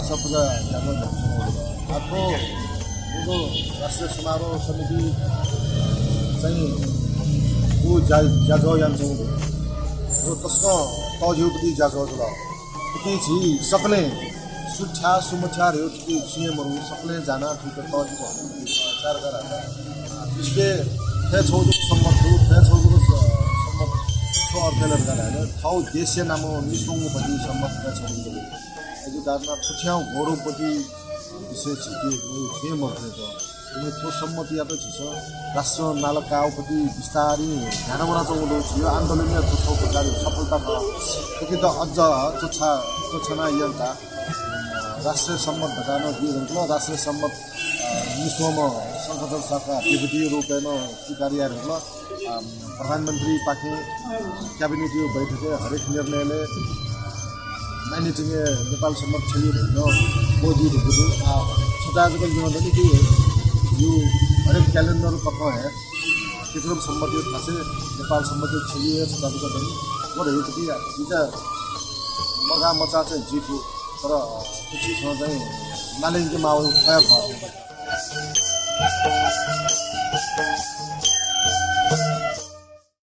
सबका जागो अर्को उँधो राष्ट्रिय समारोह समिति चाहिँ ऊ जाजो यान्छौँ हो त्यसको तज्यूपति जाजो जुल कि छि सक्ने सुच्छा सुमछार हो कि सीएमहरु सक्ने जाना ठिक तज्यूको विचार गरा विश्व थे छौजु सम्मत हो थे छौजु सम्मत छौ अर्थले गरा ठाउँ देशीय नाम निसोङपति सम्मत थे छौजु यो दाजमा पुछ्याउ गौरवपति विषय छ कि सीएमहरु छ यो ठोस सम्मति यातो छ राष्ट्र नालकाउपति विस्तारी ध्यानमा चौलो थियो आन्दोलनले छौ प्रकारको सफलता भयो कि त अझ चोछना यन्ता राष्ट्रिय सम्मत भटानो दिएको राष्ट्रिय सम्मत विश्वमा संसद सरकार डेपुटी रूपमा स्वीकार्याहरू प्रधानमन्त्री पाखे क्याबिनेट यो बैठकले हरेक निर्णयले मानिटिङे नेपाल सम्मत छलियो भन्ने मोदीहरुको छदाजको जिम्मेदारी कि यो हरेक क्यालेन्डर कथा है विक्रम सम्मति खासे नेपाल सम्मति छलियो छदाजको पनि gore यो पनि हिजो मगा मचा चाहिँ जितु तर त्यससँग चाहिँ नालिङको माहौल खया भयो